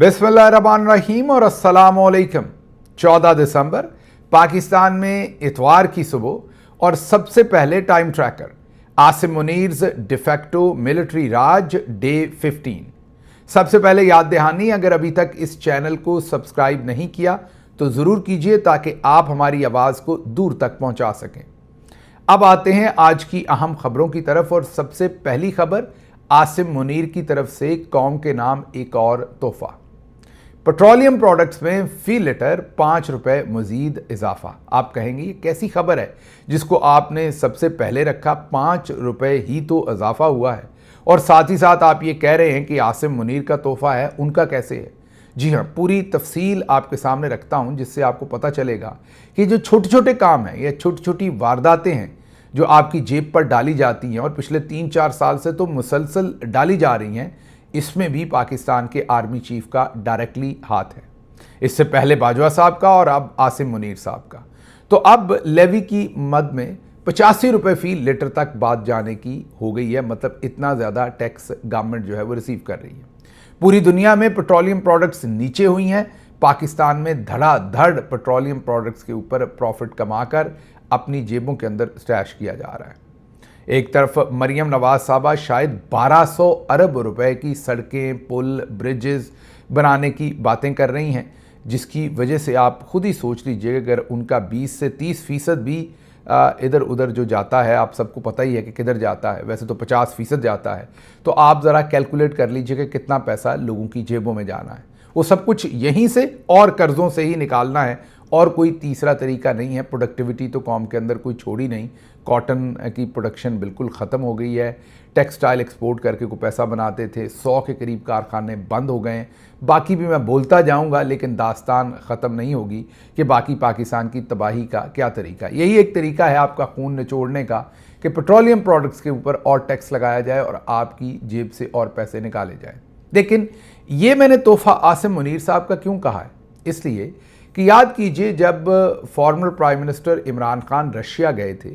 बिस्मिल्लाहिर्रहमानिर्रहीम और अस्सलामुअलैकुम। 14 दिसंबर पाकिस्तान में इतवार की सुबह और सबसे पहले time tracker Asim Munir's de facto military raj day 15। सबसे पहले याद दहानी, अगर अभी तक इस चैनल को सब्सक्राइब नहीं किया तो ज़रूर कीजिए ताकि आप हमारी आवाज़ को दूर तक पहुंचा सकें। अब आते हैं आज की अहम खबरों की तरफ और सबसे पहली खबर आसिम मुनीर की तरफ से कौम के नाम एक और तोहफा। पेट्रोलियम प्रोडक्ट्स में फी लीटर 5 रुपए मजीद इजाफा। आप कहेंगे ये कैसी खबर है जिसको आपने सबसे पहले रखा, 5 रुपए ही तो इजाफा हुआ है और साथ ही साथ आप ये कह रहे हैं कि आसिम मुनीर का तोहफा है, उनका कैसे है? जी हाँ, पूरी तफसील आपके सामने रखता हूँ जिससे आपको पता चलेगा कि जो छोटे छोटे काम हैं या छोटी छोटी वारदातें हैं जो आपकी जेब पर डाली जाती हैं और पिछले 3-4 साल से तो मुसलसल डाली जा रही हैं, इसमें भी पाकिस्तान के आर्मी चीफ का डायरेक्टली हाथ है। इससे पहले बाजवा साहब का और अब आसिम मुनीर साहब का। तो अब लेवी की मद में 85 रुपये फी लीटर तक बात जाने की हो गई है, मतलब इतना ज़्यादा टैक्स गवर्नमेंट जो है वो रिसीव कर रही है। पूरी दुनिया में पेट्रोलियम प्रोडक्ट्स नीचे हुई हैं, पाकिस्तान में धड़ाधड़ पेट्रोलियम प्रोडक्ट्स के ऊपर प्रॉफिट कमाकर अपनी जेबों के अंदर स्टैश किया जा रहा है। एक तरफ मरियम नवाज साहबा शायद 1200 अरब रुपए की सड़कें, पुल, ब्रिजेस बनाने की बातें कर रही हैं, जिसकी वजह से आप खुद ही सोच लीजिए अगर उनका 20 से 30% भी इधर उधर जो जाता है, आप सबको पता ही है कि किधर जाता है, वैसे तो 50% जाता है, तो आप ज़रा कैलकुलेट कर लीजिए कि कितना पैसा लोगों की जेबों में जाना है। वो सब कुछ यहीं से और कर्ज़ों से ही निकालना है और कोई तीसरा तरीका नहीं है। प्रोडक्टिविटी तो कौम के अंदर कोई छोड़ी नहीं, कॉटन की प्रोडक्शन बिल्कुल ख़त्म हो गई है, टेक्सटाइल एक्सपोर्ट करके को पैसा बनाते थे, 100 के करीब कारखाने बंद हो गए हैं। बाकी भी मैं बोलता जाऊंगा लेकिन दास्तान ख़त्म नहीं होगी कि बाकी पाकिस्तान की तबाही का क्या तरीका। यही एक तरीका है आपका खून निचोड़ने का कि पेट्रोलियम प्रोडक्ट्स के ऊपर और टैक्स लगाया जाए और आपकी जेब से और पैसे निकाले जाए। लेकिन ये मैंने तोहफा आसिम मुनीर साहब का क्यों कहा है? इसलिए कि याद कीजिए जब former prime minister Imran Khan Russia गए थे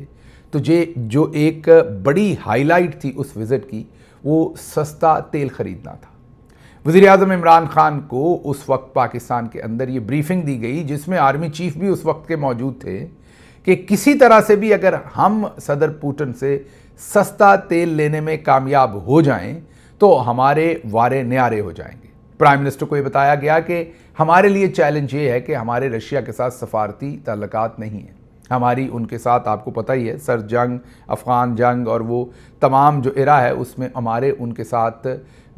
तो जो एक बड़ी हाईलाइट थी उस विज़िट की, वो सस्ता तेल ख़रीदना था। वज़ीर-ए-आज़म इमरान खान को उस वक्त पाकिस्तान के अंदर ये ब्रीफिंग दी गई जिसमें आर्मी चीफ भी उस वक्त के मौजूद थे कि किसी तरह से भी अगर हम सदर पुतिन से सस्ता तेल लेने में कामयाब हो जाएं तो हमारे वारे न्यारे हो जाएंगे। प्राइम मिनिस्टर को ये बताया गया कि हमारे लिए चैलेंज ये है कि हमारे रशिया के साथ सफारती ताल्लुकात नहीं है। हमारी उनके साथ आपको पता ही है सर जंग, अफ़गान जंग और वो तमाम जो इरा है उसमें हमारे उनके साथ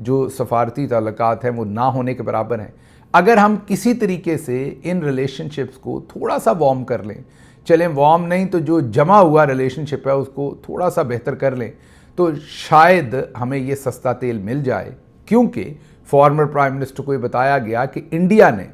जो सफारती ताल्लुकात हैं वो ना होने के बराबर हैं। अगर हम किसी तरीके से इन रिलेशनशिप्स को थोड़ा सा वार्म कर लें, चलें वार्म नहीं तो जो जमा हुआ रिलेशनशिप है उसको थोड़ा सा बेहतर कर लें, तो शायद हमें ये सस्ता तेल मिल जाए। क्योंकि फॉर्मर प्राइम मिनिस्टर को ये बताया गया कि इंडिया ने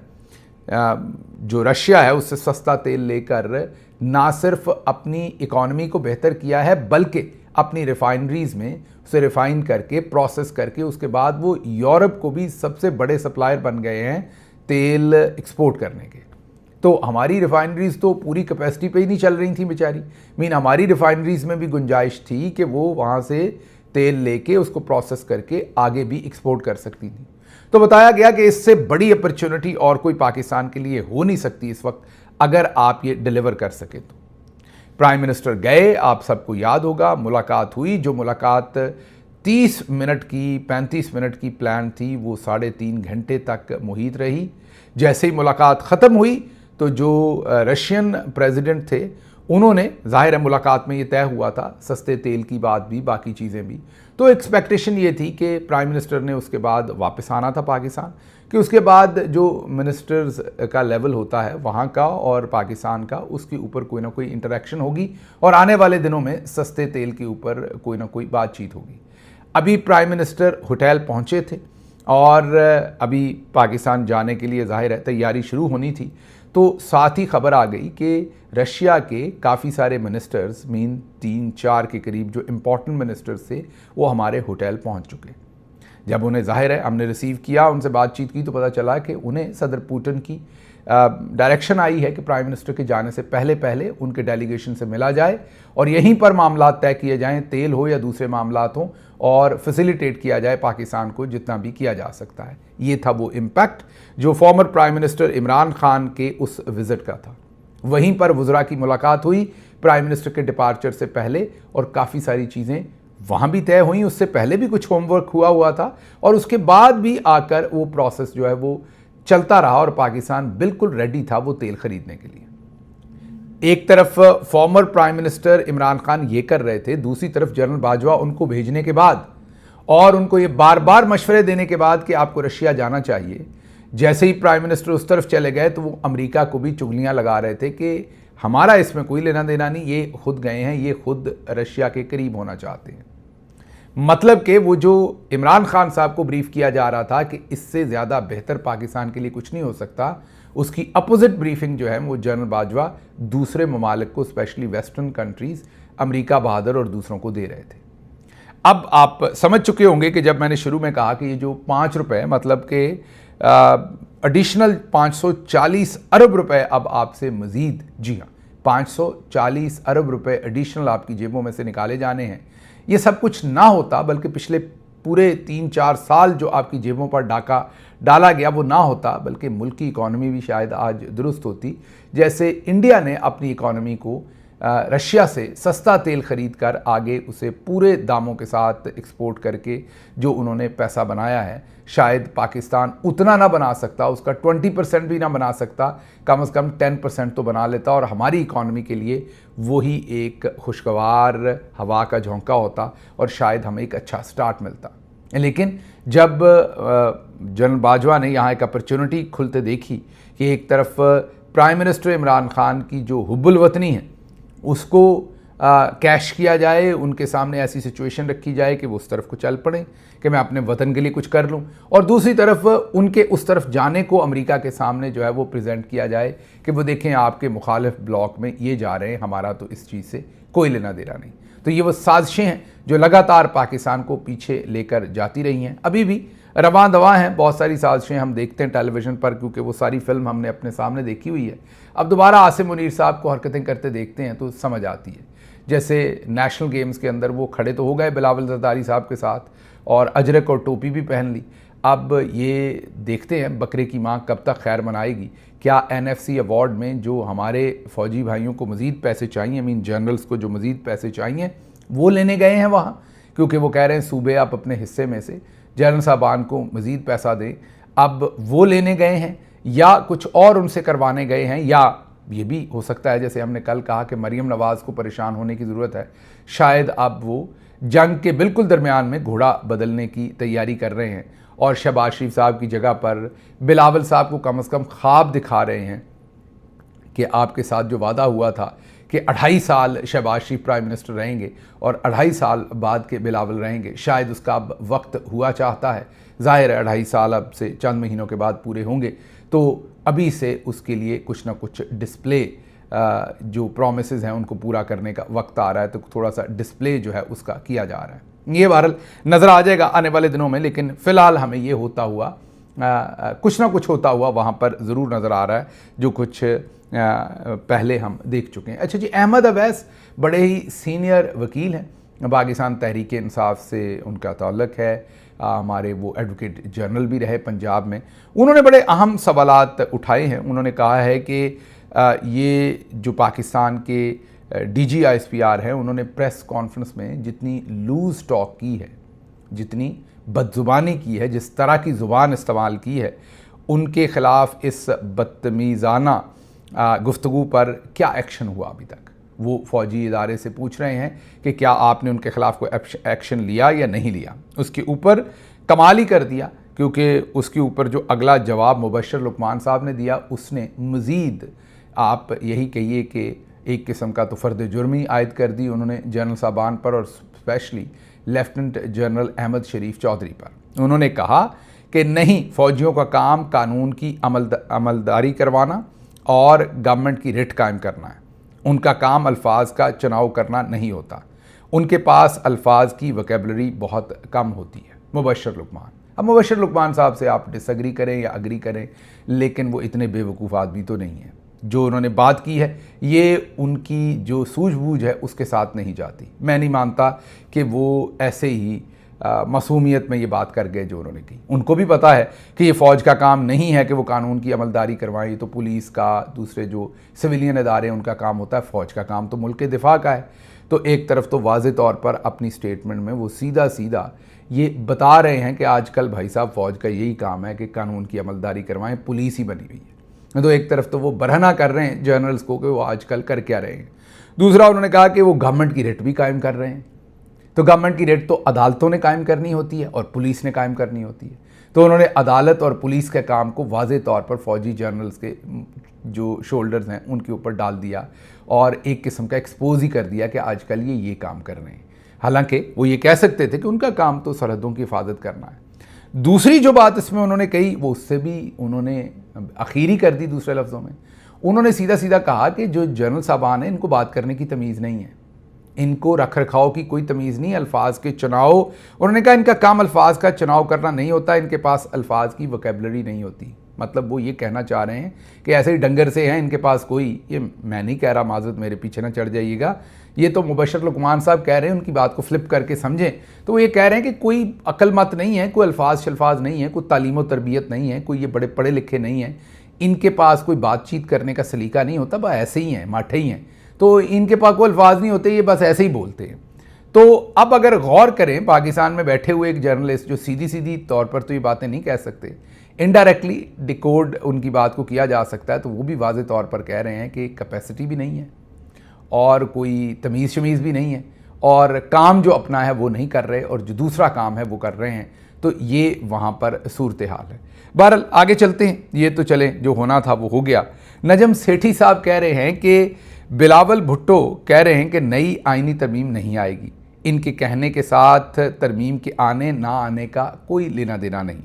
जो रशिया है उससे सस्ता तेल लेकर ना सिर्फ अपनी इकॉनमी को बेहतर किया है बल्कि अपनी रिफाइनरीज़ में उसे रिफ़ाइन करके प्रोसेस करके उसके बाद वो यूरोप को भी सबसे बड़े सप्लायर बन गए हैं तेल एक्सपोर्ट करने के। तो हमारी रिफाइनरीज़ तो पूरी कैपेसिटी पे ही नहीं चल रही थी बेचारी। हमारी रिफाइनरीज़ में भी गुंजाइश थी कि वो वहाँ से तेल लेके उसको प्रोसेस करके आगे भी एक्सपोर्ट कर सकती थी। तो बताया गया कि इससे बड़ी अपॉर्चुनिटी और कोई पाकिस्तान के लिए हो नहीं सकती इस वक्त अगर आप ये डिलीवर कर सके तो। प्राइम मिनिस्टर गए, आप सबको याद होगा, मुलाकात हुई। जो मुलाकात 30 मिनट की 35 मिनट की प्लान थी वो 3.5 घंटे तक मुहित रही। जैसे ही मुलाकात ख़त्म हुई तो जो रशियन प्रेसिडेंट थे उन्होंने, ज़ाहिर है मुलाकात में ये तय हुआ था सस्ते तेल की बात भी, बाकी चीज़ें भी, तो एक्सपेक्टेशन ये थी कि प्राइम मिनिस्टर ने उसके बाद वापस आना था पाकिस्तान, कि उसके बाद जो मिनिस्टर्स का लेवल होता है वहाँ का और पाकिस्तान का, उसके ऊपर कोई ना कोई इंटरेक्शन होगी और आने वाले दिनों में सस्ते तेल के ऊपर कोई ना कोई बातचीत होगी। अभी प्राइम मिनिस्टर होटल पहुँचे थे और अभी पाकिस्तान जाने के लिए ज़ाहिर है तैयारी शुरू होनी थी, तो साथ ही खबर आ गई कि रशिया के काफ़ी सारे मिनिस्टर्स 3-4 के करीब जो इम्पोर्टेंट मिनिस्टर्स थे वो हमारे होटल पहुंच चुके। जब उन्हें ज़ाहिर है हमने रिसीव किया, उनसे बातचीत की तो पता चला कि उन्हें सदर पुतिन की डायरेक्शन आई है कि प्राइम मिनिस्टर के जाने से पहले पहले उनके डेलीगेशन से मिला जाए और यहीं पर मामला तय किए जाएं, तेल हो या दूसरे मामलात हों, और फैसिलिटेट किया जाए पाकिस्तान को जितना भी किया जा सकता है। ये था वो इम्पैक्ट जो former prime minister Imran Khan के उस विज़िट का था। वहीं पर वुज़रा की मुलाकात हुई प्राइम मिनिस्टर के डिपार्चर से पहले और काफ़ी सारी चीज़ें वहाँ भी तय हुई। उससे पहले भी कुछ होमवर्क हुआ था और उसके बाद भी आकर वो प्रोसेस जो है वो चलता रहा और पाकिस्तान बिल्कुल रेडी था वो तेल खरीदने के लिए। एक तरफ former prime minister Imran Khan ये कर रहे थे, दूसरी तरफ जनरल बाजवा उनको भेजने के बाद और उनको ये बार बार मशवरे देने के बाद कि आपको रशिया जाना चाहिए, जैसे ही प्राइम मिनिस्टर उस तरफ चले गए तो वो अमेरिका को भी चुगलियां लगा रहे थे कि हमारा इसमें कोई लेना देना नहीं, ये खुद गए हैं, ये खुद रशिया के करीब होना चाहते हैं। मतलब कि वो जो इमरान खान साहब को ब्रीफ किया जा रहा था कि इससे ज़्यादा बेहतर पाकिस्तान के लिए कुछ नहीं हो सकता, उसकी अपोजिट ब्रीफिंग जो है वो जनरल बाजवा दूसरे ममालिक को, स्पेशली वेस्टर्न कंट्रीज़, अमेरिका, बहादुर और दूसरों को दे रहे थे। अब आप समझ चुके होंगे कि जब मैंने शुरू में कहा कि ये जो 5 रुपये मतलब के एडिशनल 540 अरब रुपए अब आपसे मज़ीद, जी हाँ, 540 अरब रुपए एडिशनल आपकी जेबों में से निकाले जाने हैं, ये सब कुछ ना होता बल्कि पिछले पूरे 3-4 साल जो आपकी जेबों पर डाका डाला गया वो ना होता, बल्कि मुल्क की इकॉनमी भी शायद आज दुरुस्त होती। जैसे इंडिया ने अपनी इकॉनमी को रशिया से सस्ता तेल खरीद कर आगे उसे पूरे दामों के साथ एक्सपोर्ट करके जो उन्होंने पैसा बनाया है, शायद पाकिस्तान उतना ना बना सकता, उसका 20% भी ना बना सकता, कम से कम 10% तो बना लेता और हमारी इकॉनमी के लिए वही एक खुशगवार हवा का झोंका होता और शायद हमें एक अच्छा स्टार्ट मिलता। लेकिन जब जनरल बाजवा ने यहाँ एक अपॉर्चुनिटी खुलते देखी कि एक तरफ प्राइम मिनिस्टर इमरान खान की जो हुब्बुल वतनी है उसको कैश किया जाए, उनके सामने ऐसी सिचुएशन रखी जाए कि वो उस तरफ को चल पड़े कि मैं अपने वतन के लिए कुछ कर लूं, और दूसरी तरफ उनके उस तरफ जाने को अमेरिका के सामने जो है वो प्रेजेंट किया जाए कि वो देखें आपके मुखालिफ ब्लॉक में ये जा रहे हैं, हमारा तो इस चीज़ से कोई लेना देना नहीं। तो ये वो साजिशें हैं जो लगातार पाकिस्तान को पीछे लेकर जाती रही हैं, अभी भी रवां दवा हैं। बहुत सारी साजिशें हम देखते हैं टेलीविज़न पर, क्योंकि वो सारी फिल्म हमने अपने सामने देखी हुई है। अब दोबारा आसिम मुनीर साहब को हरकतें करते देखते हैं तो समझ आती है। जैसे नेशनल गेम्स के अंदर वो खड़े तो हो गए बिलावल ज़रदारी साहब के साथ और अजरक और टोपी भी पहन ली। अब ये देखते हैं बकरे की माँ कब तक खैर मनाएगी। क्या NFC अवार्ड में जो हमारे फ़ौजी भाइयों को मज़ीद पैसे चाहिए, मीन जनरल्स को जो मज़ीद पैसे चाहिए, वो लेने गए हैं वहाँ, क्योंकि वो कह रहे हैं सूबे आप अपने हिस्से में से जनरल साहबान को मज़ीद पैसा दें। अब वो लेने गए हैं या कुछ और उनसे करवाने गए हैं, या ये भी हो सकता है जैसे हमने कल कहा कि मरीम नवाज़ को परेशान होने की ज़रूरत है, शायद अब वो जंग के बिल्कुल दरमियान में घोड़ा बदलने की तैयारी कर रहे हैं और शहबाज शरीफ साहब की जगह पर बिलावल साहब को कम से कम ख्वाब दिखा रहे हैं कि आपके साथ जो वादा हुआ था कि 2.5 साल शहबाज शरीफ प्राइम मिनिस्टर रहेंगे और 2.5 साल बाद के बिलावल रहेंगे, शायद उसका अब वक्त हुआ चाहता है। ज़ाहिर है 2.5 साल अब से चंद महीनों के बाद पूरे होंगे, तो अभी से उसके लिए कुछ ना कुछ डिस्प्ले, जो प्रोमिसेस हैं उनको पूरा करने का वक्त आ रहा है, तो थोड़ा सा डिस्प्ले जो है उसका किया जा रहा है। ये बहरहाल नज़र आ जाएगा आने वाले दिनों में, लेकिन फ़िलहाल हमें ये होता हुआ कुछ ना कुछ होता हुआ वहाँ पर ज़रूर नज़र आ रहा है, जो कुछ पहले हम देख चुके हैं। अच्छा जी, अहमद अवैस बड़े ही सीनियर वकील हैं, पाकिस्तान तहरीक इंसाफ से उनका ताल्लुक़ है, हमारे वो एडवोकेट जनरल भी रहे पंजाब में। उन्होंने बड़े अहम सवालात उठाए हैं। उन्होंने कहा है कि ये जो पाकिस्तान के DG-ISPR हैं, उन्होंने प्रेस कॉन्फ्रेंस में जितनी लूज़ टॉक की है, जितनी बदजुबानी की है, जिस तरह की ज़ुबान इस्तेमाल की है, उनके ख़िलाफ़ इस बदतमीज़ाना गुफ्तगू पर क्या एक्शन हुआ अभी तक। वो फ़ौजी इदारे से पूछ रहे हैं कि क्या आपने उनके ख़िलाफ़ कोई एक्शन लिया या नहीं लिया। उसके ऊपर कमाल ही कर दिया, क्योंकि उसके ऊपर जो अगला जवाब मुबशर लुकमान साहब ने दिया, उसने मज़ीद आप यही कहिए कि एक किस्म का तो फ़र्द जुर्मी आयद कर दी उन्होंने जनरल साहबान पर और स्पेशली लेफ्टिनेंट जनरल अहमद शरीफ चौधरी पर। उन्होंने कहा कि नहीं, फ़ौजियों का काम कानून की अमलदारी करवाना और गवर्नमेंट की रिट कायम करना है, उनका काम अल्फाज का चुनाव करना नहीं होता, उनके पास अल्फाज की वोकेबलरी बहुत कम होती है। मुबशर लुकमान अब मुबशर लुकमान साहब से आप डिसएग्री करें या अग्री करें, लेकिन वो इतने बेवकूफ़ आदमी तो नहीं है। जो उन्होंने बात की है ये उनकी जो सूझबूझ है उसके साथ नहीं जाती। मैं नहीं मानता कि वो ऐसे ही मासूमियत में ये बात कर गए जो उन्होंने की। उनको भी पता है कि ये फ़ौज का काम नहीं है कि वो कानून की अमलदारी करवाएं, ये तो पुलिस का, दूसरे जो सिविलियन इदारे हैं उनका काम होता है। फ़ौज का काम तो मुल्क के दिफा का है। तो एक तरफ तो वाज़े तौर पर अपनी स्टेटमेंट में वो सीधा सीधा ये बता रहे हैं कि आजकल भाई साहब फ़ौज का यही काम है कि कानून की अमलदारी करवाएं, पुलिस ही बनी हुई है। तो एक तरफ तो वो बरहना कर रहे हैं जर्नल्स को कि वो आजकल कर क्या रहे हैं। दूसरा उन्होंने कहा कि वो गवर्नमेंट की रिट भी कायम कर रहे हैं। तो गवर्नमेंट की रेट तो अदालतों ने कायम करनी होती है और पुलिस ने कायम करनी होती है। तो उन्होंने अदालत और पुलिस के काम को वाज़े तौर पर फौजी जर्नल्स के जो शोल्डर्स हैं उनके ऊपर डाल दिया और एक किस्म का एक्सपोज ही कर दिया कि आजकल ये काम कर रहे हैं। हालांकि वो ये कह सकते थे कि उनका काम तो सरहदों की हिफाजत करना है। दूसरी जो बात इसमें उन्होंने कही वो उससे भी उन्होंने अखीरी कर दी। दूसरे लफ्ज़ों में उन्होंने सीधा सीधा कहा कि जो जनरल साहबान हैं इनको बात करने की तमीज़ नहीं है, इनको रख रखाव की कोई तमीज़ नहीं, अल्फाज के चुनाव, उन्होंने कहा इनका काम अल्फाज का चुनाव करना नहीं होता, इनके पास अल्फाज की वोकेबलरी नहीं होती। मतलब वो ये कहना चाह रहे हैं कि ऐसे ही डंगर से हैं इनके पास कोई, ये मैं नहीं कह रहा, माजरत मेरे पीछे ना चढ़ जाइएगा, ये तो मुबशर लुकमान साहब कह रहे हैं, उनकी बात को फ्लिप करके समझें तो वो ये कह रहे हैं कि कोई अक्लमत नहीं है, कोई अल्फाज शल्फाज नहीं है, कोई तालीम व तरबियत नहीं है, कोई ये बड़े पढ़े लिखे नहीं हैं, इनके पास कोई बातचीत करने का सलीका नहीं होता, बस ऐसे ही हैं, माठे ही हैं, तो इनके पास कोई अल्फाज नहीं होते, ये बस ऐसे ही बोलते हैं। तो अब अगर गौर करें, पाकिस्तान में बैठे हुए एक जर्नलिस्ट जो सीधी सीधी तौर पर तो ये बातें नहीं कह सकते, इनडायरेक्टली डिकोड उनकी बात को किया जा सकता है, तो वो भी वाज़े तौर पर कह रहे हैं कि कैपेसिटी भी नहीं है और कोई तमीज़ शमीज़ भी नहीं है और काम जो अपना है वो नहीं कर रहे और जो दूसरा काम है वो कर रहे हैं। तो ये वहाँ पर सूरत हाल है। बहरहाल आगे चलते हैं, ये तो चले, जो होना था वो हो गया। नजम सेठी साहब कह रहे हैं कि बिलावल भुट्टो कह रहे हैं कि नई आइनी तरमीम नहीं आएगी, इनके कहने के साथ तरमीम के आने ना आने का कोई लेना देना नहीं।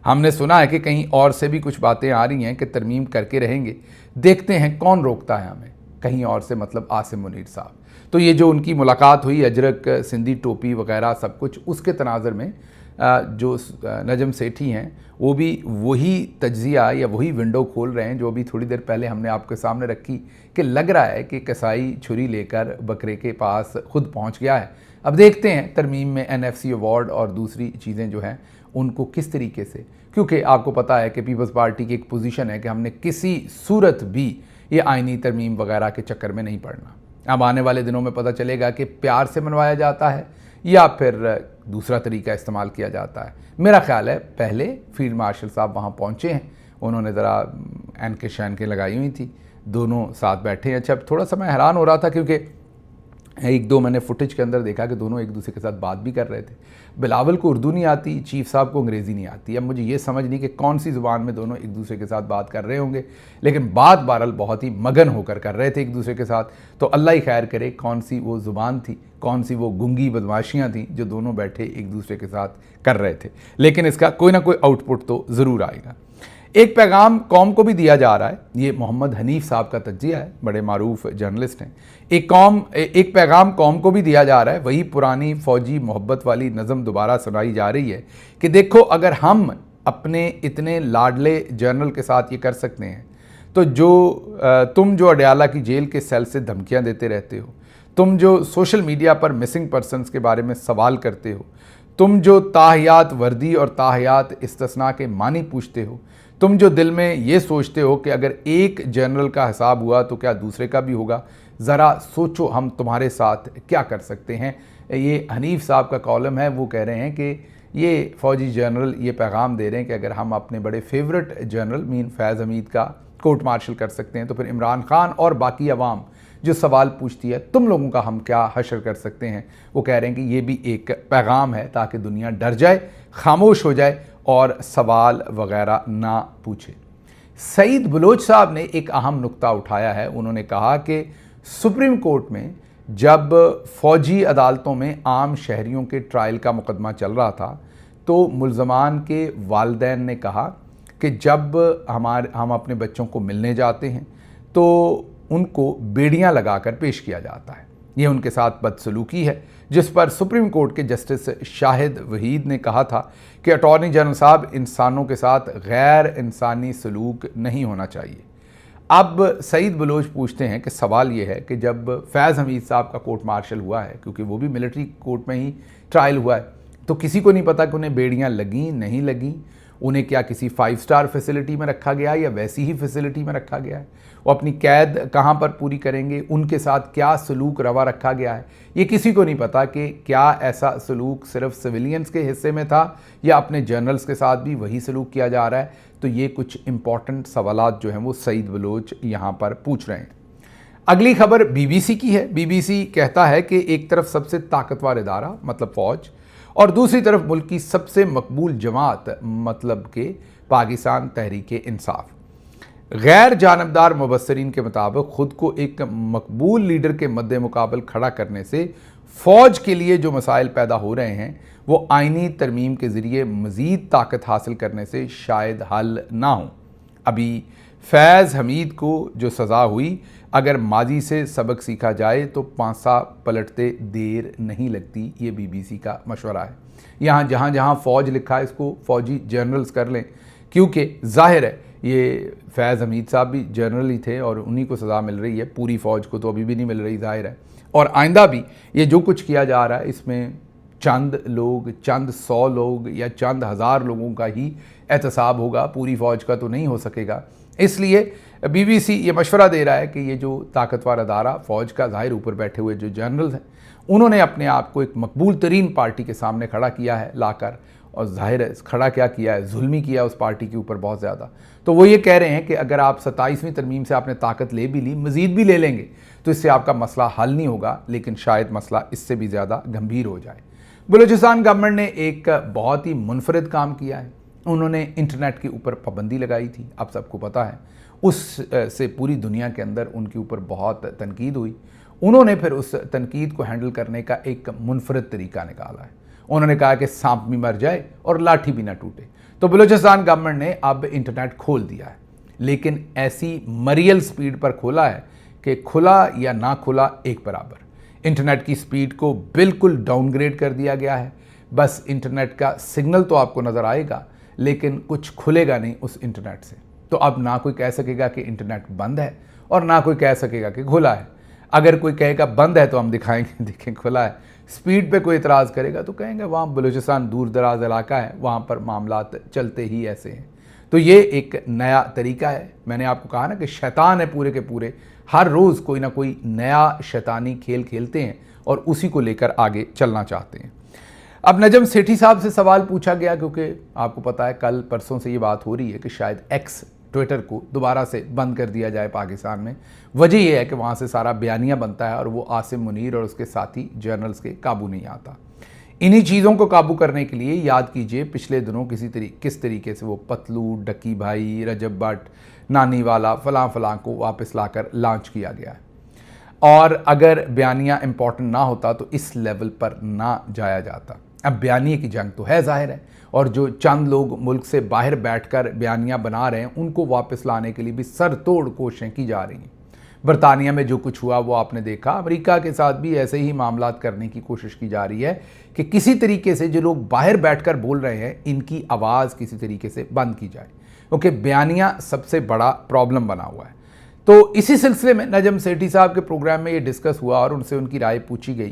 हमने सुना है कि कहीं और से भी कुछ बातें आ रही हैं कि तरमीम करके रहेंगे, देखते हैं कौन रोकता है हमें। कहीं और से मतलब आसिम मुनीर साहब। तो ये जो उनकी मुलाकात हुई, अजरक सिंधी टोपी वगैरह सब कुछ, उसके तनाज़र में जो नजम सेठी हैं वो भी वही तज्जिया या वही विंडो खोल रहे हैं जो अभी थोड़ी देर पहले हमने आपके सामने रखी कि लग रहा है कि कसाई छुरी लेकर बकरे के पास खुद पहुंच गया है। अब देखते हैं तरमीम में NFC अवार्ड और दूसरी चीज़ें जो हैं उनको किस तरीके से, क्योंकि आपको पता है कि पीपल्स पार्टी की एक पोजीशन है कि हमने किसी सूरत भी ये आइनी तरमीम वगैरह के चक्कर में नहीं पड़ना। अब आने वाले दिनों में पता चलेगा कि प्यार से मनवाया जाता है या फिर दूसरा तरीका इस्तेमाल किया जाता है। मेरा ख्याल है पहले फील्ड मार्शल साहब वहाँ पहुँचे हैं, उन्होंने ज़रा एनके शैनके लगाई हुई थी, दोनों साथ बैठे हैं। अच्छा, थोड़ा सा मैं हैरान हो रहा था क्योंकि एक दो मैंने फुटेज के अंदर देखा कि दोनों एक दूसरे के साथ बात भी कर रहे थे। बिलावल को उर्दू नहीं आती, चीफ साहब को अंग्रेज़ी नहीं आती। अब मुझे ये समझ नहीं कि कौन सी ज़ुबान में दोनों एक दूसरे के साथ बात कर रहे होंगे, लेकिन बात बहरहाल बहुत ही मगन होकर कर रहे थे एक दूसरे के साथ। तो अल्लाह ही खैर करे कौन सी वो ज़ुबान थी, कौन सी वो गुंगी बदमाशियाँ थीं जो दोनों बैठे एक दूसरे के साथ कर रहे थे। लेकिन इसका कोई ना कोई आउटपुट तो ज़रूर आएगा। एक पैगाम कौम को भी दिया जा रहा है, ये मोहम्मद हनीफ साहब का तज्जिया है, बड़े मारूफ जर्नलिस्ट हैं। एक पैगाम कौम को भी दिया जा रहा है, वही पुरानी फ़ौजी मोहब्बत वाली नज़म दोबारा सुनाई जा रही है कि देखो अगर हम अपने इतने लाडले जर्नल के साथ ये कर सकते हैं तो तुम जो अडयाला की जेल के सेल से धमकियाँ देते रहते हो, तुम जो सोशल मीडिया पर मिसिंग पर्सनस के बारे में सवाल करते हो, तुम जो ताहियात वर्दी और ताहियात इस्तिस्ना के मानी पूछते हो, तुम जो दिल में ये सोचते हो कि अगर एक जनरल का हिसाब हुआ तो क्या दूसरे का भी होगा, ज़रा सोचो हम तुम्हारे साथ क्या कर सकते हैं। ये हनीफ साहब का कॉलम है, वो कह रहे हैं कि ये फ़ौजी जनरल ये पैगाम दे रहे हैं कि अगर हम अपने बड़े फेवरेट जनरल मीन फैज़ हमीद का कोर्ट मार्शल कर सकते हैं तो फिर इमरान खान और बाकी अवाम जो सवाल पूछती है तुम लोगों का हम क्या हशर कर सकते हैं। वो कह रहे हैं कि ये भी एक पैगाम है ताकि दुनिया डर जाए, खामोश हो जाए और सवाल वगैरह ना पूछे। सईद बलोच साहब ने एक अहम नुक्ता उठाया है। उन्होंने कहा कि सुप्रीम कोर्ट में जब फ़ौजी अदालतों में आम शहरियों के ट्रायल का मुकदमा चल रहा था तो मुल्ज़मान के वालिदैन ने कहा कि जब हम अपने बच्चों को मिलने जाते हैं तो उनको बेड़ियां लगाकर पेश किया जाता है। ये उनके साथ बदसलूकी है, जिस पर सुप्रीम कोर्ट के जस्टिस शाहिद वहीद ने कहा था कि अटॉर्नी जनरल साहब, इंसानों के साथ गैर इंसानी सलूक नहीं होना चाहिए। अब सईद बलोच पूछते हैं कि सवाल ये है कि जब फैज़ हमीद साहब का कोर्ट मार्शल हुआ है, क्योंकि वो भी मिलिट्री कोर्ट में ही ट्रायल हुआ है, तो किसी को नहीं पता कि उन्हें बेड़ियाँ लगीं नहीं लगीं, उन्हें क्या किसी 5 स्टार फैसिलिटी में रखा गया या वैसी ही फैसिलिटी में रखा गया है, वो अपनी कैद कहाँ पर पूरी करेंगे, उनके साथ क्या सलूक रवा रखा गया है, ये किसी को नहीं पता कि क्या ऐसा सलूक सिर्फ सिविलियंस के हिस्से में था या अपने जनरल्स के साथ भी वही सलूक किया जा रहा है। तो ये कुछ इंपॉर्टेंट सवालात जो हैं वो सईद बलोच यहाँ पर पूछ रहे हैं। अगली खबर बीबीसी की है। बीबीसी कहता है कि एक तरफ सबसे ताकतवर इदारा मतलब फ़ौज और दूसरी तरफ मुल्क की सबसे मकबूल जमात मतलब के पाकिस्तान तहरीक इंसाफ, गैर जानबदार मुबस्सरीन के मुताबिक खुद को एक मकबूल लीडर के मद्दे मुकाबल खड़ा करने से फ़ौज के लिए जो मसाइल पैदा हो रहे हैं वो आइनी तरमीम के ज़रिए मज़ीद ताकत हासिल करने से शायद हल ना हो। अभी फैज़ हमीद को जो सज़ा हुई, अगर माजी से सबक सीखा जाए तो पांसा पलटते देर नहीं लगती, ये बीबीसी का मशवरा है। यहाँ जहाँ जहाँ फ़ौज लिखा है इसको फ़ौजी जनरल्स कर लें, क्योंकि जाहिर है ये फैज़ हमीद साहब भी जनरल ही थे और उन्हीं को सज़ा मिल रही है, पूरी फ़ौज को तो अभी भी नहीं मिल रही, जाहिर है। और आइंदा भी ये जो कुछ किया जा रहा है इसमें चंद लोग, चंद 100 लोग या चंद हज़ार लोगों का ही एहतसाब होगा, पूरी फ़ौज का तो नहीं हो सकेगा। इसलिए बीबीसी ये मशवरा दे रहा है कि ये जो ताकतवर अदारा फ़ौज का, ज़ाहिर ऊपर बैठे हुए जो जनरल हैं, उन्होंने अपने आप को एक मकबूल तरीन पार्टी के सामने खड़ा किया है लाकर, और ज़ाहिर है खड़ा क्या किया है, जुल्मी किया उस पार्टी के ऊपर बहुत ज़्यादा। तो वो ये कह रहे हैं कि अगर आप 27वीं तरमीम से आपने ताकत ले भी ली, मज़ीद भी ले लेंगे तो इससे आपका मसला हल नहीं होगा, लेकिन शायद मसला इससे भी ज़्यादा गंभीर हो जाए। बलूचिस्तान गवर्नमेंट ने एक बहुत ही मुनफरिद काम किया है। उन्होंने इंटरनेट के ऊपर पाबंदी लगाई थी, आप सबको पता है, उस से पूरी दुनिया के अंदर उनके ऊपर बहुत तनकीद हुई। उन्होंने फिर उस तनकीद को हैंडल करने का एक मुनफरिद तरीका निकाला है। उन्होंने कहा कि सांप भी मर जाए और लाठी भी ना टूटे। तो बलूचिस्तान गवर्नमेंट ने अब इंटरनेट खोल दिया है, लेकिन ऐसी मरियल स्पीड पर खोला है कि खुला या ना खुला एक बराबर। इंटरनेट की स्पीड को बिल्कुल डाउनग्रेड कर दिया गया है। बस इंटरनेट का सिग्नल तो आपको नज़र आएगा, लेकिन कुछ खुलेगा नहीं उस इंटरनेट से। तो अब ना कोई कह सकेगा कि इंटरनेट बंद है और ना कोई कह सकेगा कि खुला है। अगर कोई कहेगा बंद है तो हम दिखाएंगे देखें खुला है। स्पीड पे कोई इतराज़ करेगा तो कहेंगे वहाँ बलूचिस्तान दूर दराज इलाका है, वहाँ पर मामलात चलते ही ऐसे हैं। तो ये एक नया तरीका है। मैंने आपको कहा ना कि शैतान है पूरे के पूरे, हर रोज़ कोई ना कोई नया शैतानी खेल खेलते हैं और उसी को लेकर आगे चलना चाहते हैं। अब नजम सेठी साहब से सवाल पूछा गया, क्योंकि आपको पता है कल परसों से ये बात हो रही है कि शायद एक्स ट्विटर को दोबारा से बंद कर दिया जाए पाकिस्तान में। वजह यह है कि वहाँ से सारा बयानिया बनता है और वो आसिम मुनीर और उसके साथी जर्नल्स के काबू नहीं आता। इन्हीं चीज़ों को काबू करने के लिए याद कीजिए पिछले दिनों किस तरीके से वो पतलू, डक्की भाई, रजब भट्ट, नानी वाला, फलां को वापस लाकर लॉन्च किया गया है। और अगर बयानिया इम्पॉर्टेंट ना होता तो इस लेवल पर ना जाया जाता। अब बयानिया की जंग तो है ज़ाहिर है, और जो चंद लोग मुल्क से बाहर बैठकर बयानिया बना रहे हैं उनको वापस लाने के लिए भी सर तोड़ कोशिशें की जा रही हैं। बरतानिया में जो कुछ हुआ वो आपने देखा, अमेरिका के साथ भी ऐसे ही मामलात करने की कोशिश की जा रही है कि किसी तरीके से जो लोग बाहर बैठकर बोल रहे हैं इनकी आवाज़ किसी तरीके से बंद की जाए, क्योंकि बयानिया सबसे बड़ा प्रॉब्लम बना हुआ है। तो इसी सिलसिले में नजम सेठी साहब के प्रोग्राम में ये डिस्कस हुआ और उनसे उनकी राय पूछी गई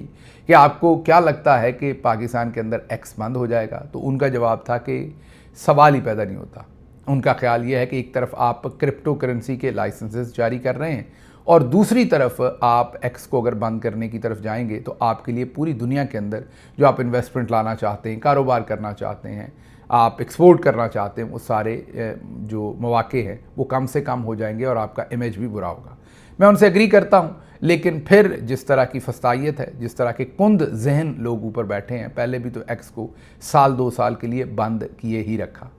कि आपको क्या लगता है कि पाकिस्तान के अंदर एक्स बंद हो जाएगा। तो उनका जवाब था कि सवाल ही पैदा नहीं होता। उनका ख्याल ये है कि एक तरफ आप क्रिप्टो करेंसी के लाइसेंसेस जारी कर रहे हैं और दूसरी तरफ आप एक्स को अगर बंद करने की तरफ जाएंगे तो आपके लिए पूरी दुनिया के अंदर जो आप इन्वेस्टमेंट लाना चाहते हैं, कारोबार करना चाहते हैं, आप एक्सपोर्ट करना चाहते हैं, वो सारे जो मौके हैं वो कम से कम हो जाएंगे और आपका इमेज भी बुरा होगा। मैं उनसे एग्री करता हूँ, लेकिन फिर जिस तरह की फस्तायत है, जिस तरह के कुंद जहन लोग ऊपर बैठे हैं, पहले भी तो एक्स को साल 2 साल के लिए बंद किए ही रखा।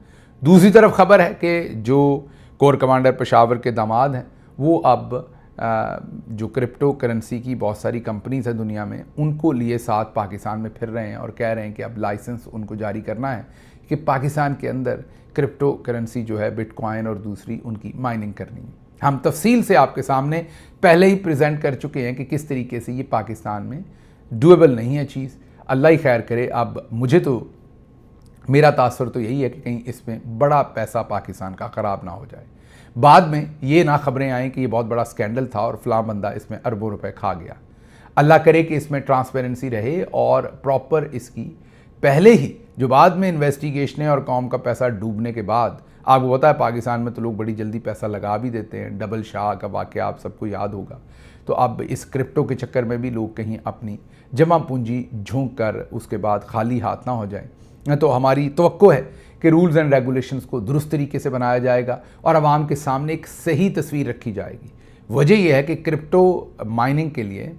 दूसरी तरफ खबर है कि जो कोर कमांडर पेशावर के दामाद हैं वो अब जो क्रिप्टो करेंसी की बहुत सारी कंपनीज हैं दुनिया में, उनको लिए साथ पाकिस्तान में फिर रहे हैं और कह रहे हैं कि अब लाइसेंस उनको जारी करना है कि पाकिस्तान के अंदर क्रिप्टो करेंसी जो है बिटकॉइन और दूसरी उनकी माइनिंग करनी है। हम तफसील से आपके सामने पहले ही प्रेजेंट कर चुके हैं कि किस तरीके से ये पाकिस्तान में डूएबल नहीं है चीज़। अल्लाह ही खैर करे। अब मुझे तो मेरा तासर तो यही है कि कहीं इसमें बड़ा पैसा पाकिस्तान का ख़राब ना हो जाए, बाद में ये ना खबरें आएँ कि ये बहुत बड़ा स्कैंडल था और फलां बंदा इसमें अरबों रुपए खा गया। अल्लाह करे कि इसमें ट्रांसपेरेंसी रहे और प्रॉपर इसकी पहले ही जो बाद में इन्वेस्टिगेशन और कौम का पैसा डूबने के बाद, आपको पता है पाकिस्तान में तो लोग बड़ी जल्दी पैसा लगा भी देते हैं। डबल शाह का वाक़या आप सबको याद होगा। तो अब इस क्रिप्टो के चक्कर में भी लोग कहीं अपनी जमा पूंजी झोंक कर उसके बाद खाली हाथ ना हो जाए। तो हमारी तवक्को है कि रूल्स एंड रेगुलेशंस को दुरुस्त तरीके से बनाया जाएगा और आवाम के सामने एक सही तस्वीर रखी जाएगी। वजह यह है कि क्रिप्टो माइनिंग के लिए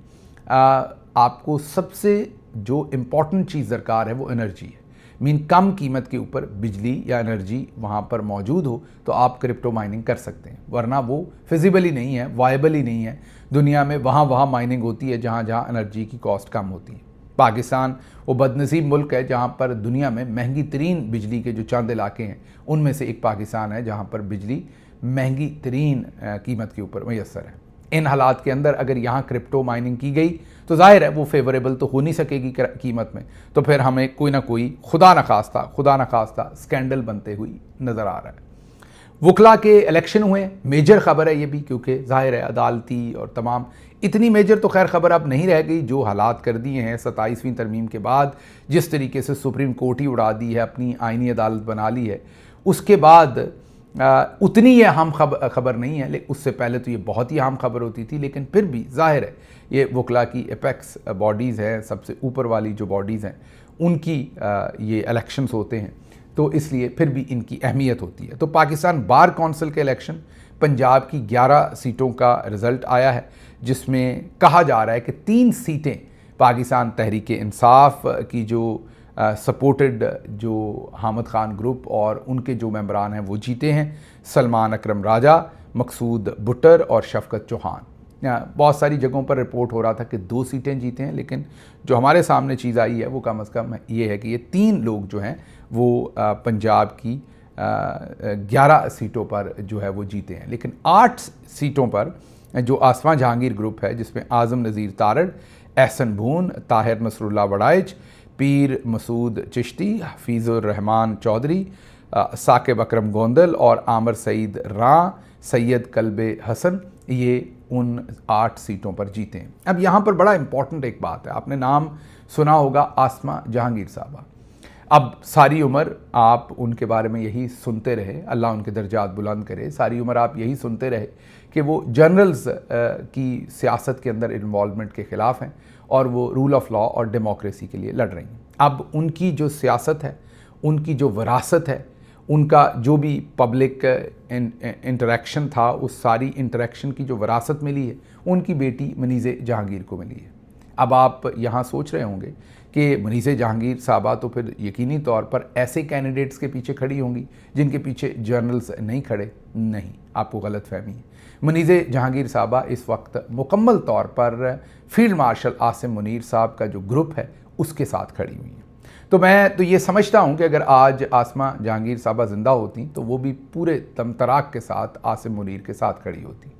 आपको सबसे जो इम्पॉर्टेंट चीज़ दरकार है वो एनर्जी है। मीन कम कीमत के ऊपर बिजली या एनर्जी वहाँ पर मौजूद हो तो आप क्रिप्टो माइनिंग कर सकते हैं, वरना वो फिजिबल ही नहीं है, वायबल ही नहीं है। दुनिया में वहाँ माइनिंग होती है जहाँ एनर्जी की कॉस्ट कम होती है। पाकिस्तान वो बदनसीब मुल्क है जहाँ पर दुनिया में महंगी तरीन बिजली के जो चंद इलाके हैं उनमें से एक पाकिस्तान है जहाँ पर बिजली महंगी तरीन कीमत के ऊपर मैसर है। इन हालात के अंदर अगर यहाँ क्रिप्टो माइनिंग की गई तो जाहिर है वो फेवरेबल तो हो नहीं सकेगी कीमत में, तो फिर हमें कोई ना कोई खुदा न खास्ता स्कैंडल बनते हुई नज़र आ रहा है। वकला के इलेक्शन हुए, मेजर ख़बर है ये भी, क्योंकि जाहिर है अदालती और तमाम इतनी मेजर तो खैर ख़बर अब नहीं रह गई। जो हालात कर दिए हैं 27वीं तरमीम के बाद, जिस तरीके से सुप्रीम कोर्ट ही उड़ा दी है, अपनी आइनी अदालत बना ली है, उसके बाद उतनी ये अहम खबर नहीं है। लेकिन उससे पहले तो ये बहुत ही अहम खबर होती थी। लेकिन फिर भी जाहिर है ये वकला की एपेक्स बॉडीज़ हैं, सबसे ऊपर वाली जो बॉडीज़ हैं उनकी ये इलेक्शंस होते हैं, तो इसलिए फिर भी इनकी अहमियत होती है। तो पाकिस्तान बार कौंसिल के इलेक्शन, पंजाब की 11 सीटों का रिज़ल्ट आया है, जिसमें कहा जा रहा है कि 3 सीटें पाकिस्तान तहरीक इंसाफ की जो सपोर्टेड जो हामिद खान ग्रुप और उनके जो मेंबरान हैं वो जीते हैं। सलमान अकरम राजा, मकसूद बुटर और शफकत चौहान। बहुत सारी जगहों पर रिपोर्ट हो रहा था कि 2 सीटें जीते हैं, लेकिन जो हमारे सामने चीज़ आई है वो कम अज़ कम ये है कि ये 3 लोग जो हैं वो पंजाब की 11 सीटों पर जो है वो जीते हैं। लेकिन 8 सीटों पर जो आसमां जहांगीर ग्रुप है, जिसमें आज़म नज़ीर तारड़, एहसन भून, ताहिर नसरुल्लाह वड़ाइच, पीर मसूद चिश्ती, हफीज़ुर रहमान चौधरी, साकिब अकरम गोंदल और आमर सईद रां, सैयद कल्बे हसन, ये उन 8 सीटों पर जीते हैं। अब यहाँ पर बड़ा इम्पॉर्टेंट एक बात है, आपने नाम सुना होगा आसमां जहांगीर साहबा। अब सारी उम्र आप उनके बारे में यही सुनते रहे, अल्लाह उनके दर्जात बुलंद करे, सारी उम्र आप यही सुनते रहे कि वो जनरल्स की सियासत के अंदर इन्वॉल्वमेंट के ख़िलाफ़ हैं और वो रूल ऑफ लॉ और डेमोक्रेसी के लिए लड़ रही हैं। अब उनकी जो सियासत है, उनकी जो विरासत है, उनका जो भी पब्लिक इंटरेक्शन था, उस सारी इंटरेक्शन की जो विरासत मिली है उनकी बेटी मनीज़े जहांगीर को मिली है। अब आप यहाँ सोच रहे होंगे कि मनीज़े जहांगीर साहबा तो फिर यकीनी तौर पर ऐसे कैंडिडेट्स के पीछे खड़ी होंगी जिनके पीछे जर्नल्स नहीं खड़े। नहीं, आपको गलत फहमी है। मनीज़े जहांगीर साहबा इस वक्त मुकम्मल तौर पर फील्ड मार्शल आसिम मुनीर साहब का जो ग्रुप है उसके साथ खड़ी हुई हैं। तो मैं तो ये समझता हूँ कि अगर आज आसमां जहांगीर साहबा ज़िंदा होती तो वो भी पूरे तमतराक के साथ आसिम मुनीर के साथ खड़ी होती।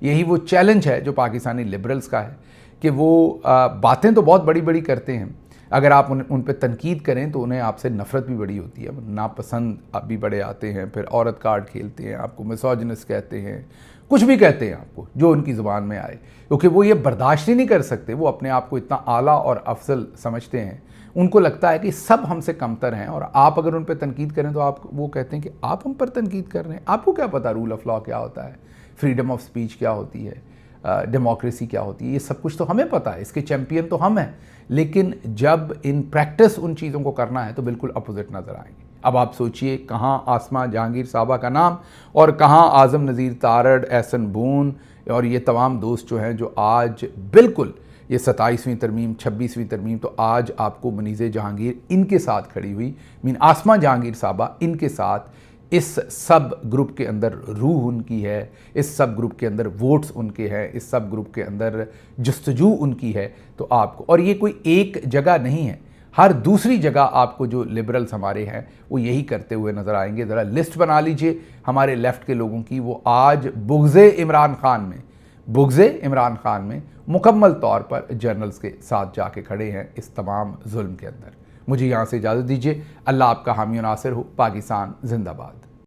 यही वो चैलेंज है जो पाकिस्तानी लिबरल्स का है कि वो बातें तो बहुत बड़ी बड़ी करते हैं, अगर आप उन पर तनकीद करें तो उन्हें आपसे नफ़रत भी बड़ी होती है, नापसंद भी बड़े आते हैं, फिर औरत कार्ड खेलते हैं, आपको मिसोजिनिस्ट कहते हैं, कुछ भी कहते हैं आपको जो उनकी ज़ुबान में आए, क्योंकि वो ये बर्दाश्त ही नहीं कर सकते। वो अपने आप को इतना आला और अफजल समझते हैं, उनको लगता है कि सब हमसे कमतर हैं और आप अगर उन पर तनकीद करें तो आप वो कहते हैं कि आप हम पर तनकीद कर रहे हैं, आपको क्या पता रूल ऑफ लॉ क्या होता है, फ्रीडम ऑफ स्पीच क्या होती है, डेमोक्रेसी क्या होती है, ये सब कुछ तो हमें पता है, इसके चैम्पियन तो हम हैं। लेकिन जब इन प्रैक्टिस उन चीज़ों को करना है तो बिल्कुल अपोजिट नज़र आएंगे। अब आप सोचिए, कहाँ आसमां जहांगीर साहबा का नाम और कहाँ आज़म नज़ीर तारड़, एहसन भून और ये तमाम दोस्त जो हैं, जो आज बिल्कुल ये 27वीं तरमीम, 26वीं तरमीम, तो आज आपको मनीज़े जहांगीर इनके साथ खड़ी हुई, मीन आसमां जहांगीर साहबा इनके साथ, इस सब ग्रुप के अंदर रूह उनकी है, इस सब ग्रुप के अंदर वोट्स उनके हैं, इस सब ग्रुप के अंदर जस्तजू उनकी है। तो आपको, और ये कोई एक जगह नहीं है, हर दूसरी जगह आपको जो लिबरल्स हमारे हैं वो यही करते हुए नज़र आएंगे। ज़रा लिस्ट बना लीजिए हमारे लेफ़्ट के लोगों की, वो आज बुग़्ज़े इमरान खान में मुकम्मल तौर पर जर्नल्स के साथ जाके खड़े हैं इस तमाम जुल्म के अंदर। मुझे यहाँ से इजाज़त दीजिए। अल्लाह आपका हामी और नासिर हो। पाकिस्तान जिंदाबाद।